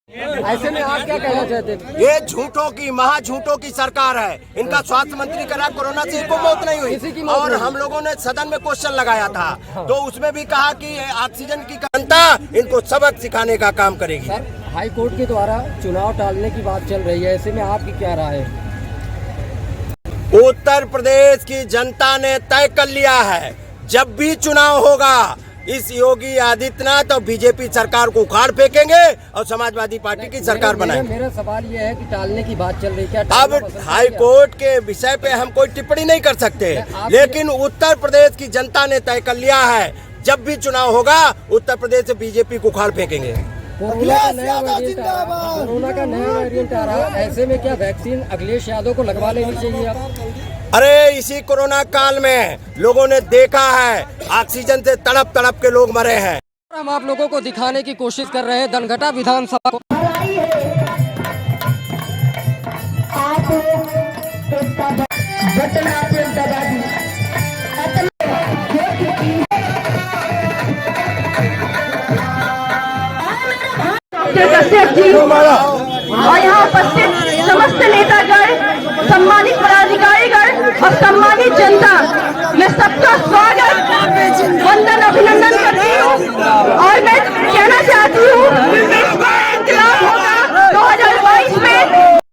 ऐसे में आप क्या कहना चाहते हैं? ये झूठों की महा झूठों की सरकार है। इनका स्वास्थ्य मंत्री करा, कोरोना से इनको मौत नहीं हुई। और हम लोगों ने सदन में क्वेश्चन लगाया था, तो उसमें भी कहा कि ऑक्सीजन की जनता इनको सबक सिखाने का काम करेगी। सर, हाई कोर्ट के द्वारा चुनाव टालने की बात चल रही है, ऐसे में आपकी क्या राय है? उत्तर प्रदेश की जनता ने तय कर लिया है, जब भी चुनाव होगा इस योगी आदित्यनाथ और बीजेपी सरकार को उखाड़ फेंकेंगे और समाजवादी पार्टी की सरकार बनाएंगे। मेरा सवाल यह है कि टालने की बात चल रही है, क्या अब हाई कोर्ट के विषय पे हम कोई टिप्पणी नहीं कर सकते, लेकिन उत्तर प्रदेश की जनता ने तय कर लिया है, जब भी चुनाव होगा उत्तर प्रदेश से बीजेपी को उखाड़ फेंकेंगे। कोरोना का नया वेरिएंट आ रहा है, ऐसे में क्या वैक्सीन अखिलेश यादव को लगवा लेनी चाहिए? अरे इसी कोरोना काल में लोगों ने देखा है, ऑक्सीजन से तड़प तड़प के लोग मरे हैं। हम आप लोगों को दिखाने की कोशिश कर रहे हैं धनघटा विधानसभा को। और यहाँ उपस्थित समस्त नेतागण, सम्मानित पदाधिकारीगण और सम्मानित जनता, मैं सबका स्वागत, वंदन, अभिनंदन करती हूँ। और मैं कहना चाहती हूँ कि इस बार इंकलाब होगा 2022 में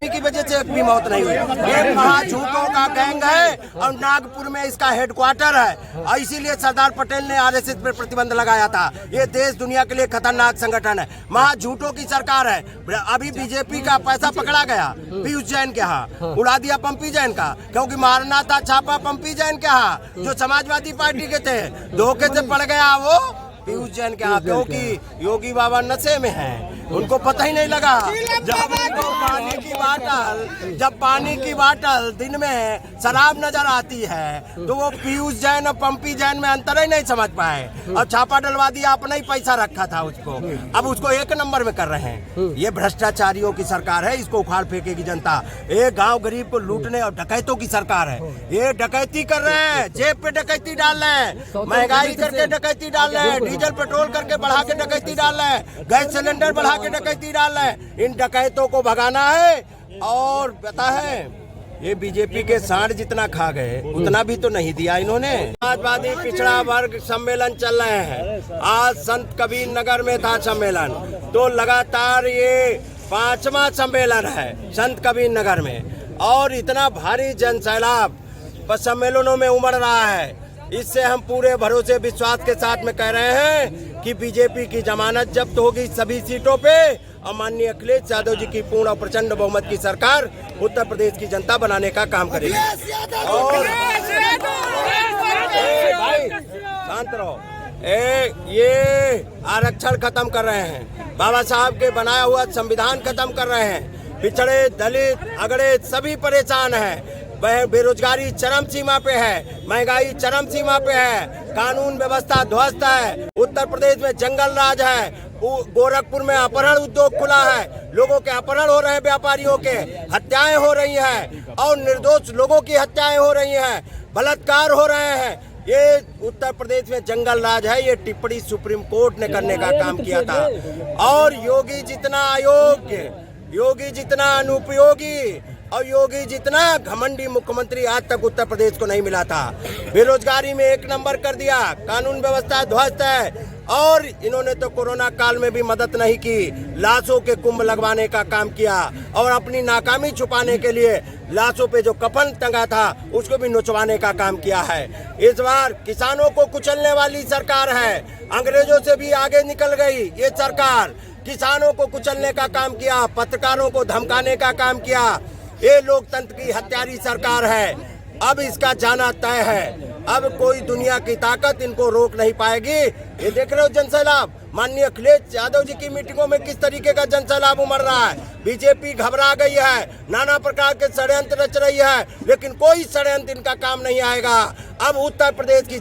की वजह से एक भी मौत नहीं हुई। ये महाझूठों का गैंग है और नागपुर में इसका हेडक्वार्टर है, और इसीलिए सरदार पटेल ने आरएसएस पर प्रतिबंध लगाया था। ये देश दुनिया के लिए खतरनाक संगठन है, महाझूठों की सरकार है। अभी बीजेपी का पैसा पकड़ा गया पीयूष जैन के यहाँ, उड़ा दिया पंपी जैन का, क्योंकि मारना था छापा पंपी जैन के यहाँ जो समाजवादी पार्टी के थे। धोखे से पड़ गया वो पीयूष जैन के यहाँ, क्योंकि योगी बाबा नशे में हैं, उनको पता ही नहीं लगा। जब पानी की बाटल दिन में शराब नजर आती है, तो वो पीयूष जैन और पंपी जैन में अंतर ही नहीं समझ पाए और छापा डलवा दिया। अपना ही पैसा रखा था उसको, अब उसको एक नंबर में कर रहे हैं। ये भ्रष्टाचारियों की सरकार है, इसको उखाड़ फेंकेगी जनता। ये गांव गरीब को लूटने और डकैतों की सरकार है। ये डकैती कर रहे हैं, जेब पे डकैती डाल रहे हैं, महंगाई करके डकैती डाल रहे हैं, डीजल पेट्रोल करके बढ़ा के डकैती डाल रहे हैं, गैस सिलेंडर बढ़ा के डकैती डाल रहे हैं। इन डकैतों को भगाना है। और पता है, ये बीजेपी के सांड जितना खा गए उतना भी तो नहीं दिया इन्होंने। समाजवादी पिछड़ा वर्ग सम्मेलन चल रहे हैं, आज संत कबीर नगर में था सम्मेलन, तो लगातार ये 5वां सम्मेलन है संत कबीर नगर में, और इतना भारी जनसैलाब सम्मेलनों में उमड़ रहा है। इससे हम पूरे भरोसे विश्वास के साथ में कह रहे हैं कि बीजेपी की जमानत जब्त होगी सभी सीटों पे, और माननीय अखिलेश यादव जी की पूर्ण और प्रचंड बहुमत की सरकार उत्तर प्रदेश की जनता बनाने का काम करेगी। और भाई शांत रहो, ये आरक्षण खत्म कर रहे हैं, बाबा साहब के बनाया हुआ संविधान खत्म कर रहे हैं। पिछड़े, दलित, अगड़े सभी परेशान हैं। बेरोजगारी चरम सीमा पे है, महंगाई चरम सीमा पे है, कानून व्यवस्था ध्वस्त है, उत्तर प्रदेश में जंगल राज है, गोरखपुर में अपहरण उद्योग खुला है, लोगों के अपहरण हो रहे हैं, व्यापारियों के हत्याएं हो रही हैं और निर्दोष लोगों की हत्याएं हो रही हैं, बलात्कार हो रहे हैं। ये उत्तर प्रदेश में जंगल राज है। ये टिप्पणी सुप्रीम कोर्ट ने करने का काम किया था। और योगी जितना अयोग्य, योगी जितना अनुपयोगी और योगी जितना घमंडी मुख्यमंत्री आज तक उत्तर प्रदेश को नहीं मिला था। बेरोजगारी में 1 नंबर कर दिया, कानून व्यवस्था ध्वस्त है, और इन्होंने तो कोरोना काल में भी मदद नहीं की, लाशों के कुंभ लगवाने का काम किया, और अपनी नाकामी छुपाने के लिए लाशों पे जो कफन टंगा था उसको भी नोचवाने का काम किया है। इस बार किसानों को कुचलने वाली सरकार है, अंग्रेजों से भी आगे निकल गई ये सरकार। किसानों को कुचलने का काम किया, पत्रकारों को धमकाने का काम किया। ये लोकतंत्र की हत्यारी सरकार है। अब इसका जाना तय है, अब कोई दुनिया की ताकत इनको रोक नहीं पाएगी। ये देख रहे हो जनसैलाब, माननीय अखिलेश यादव जी की मीटिंगों में किस तरीके का जनसैलाब उमड़ रहा है। बीजेपी घबरा गई है, नाना प्रकार के षड्यंत्र रच रही है, लेकिन कोई षड्यंत्र इनका काम नहीं आएगा। अब उत्तर प्रदेश की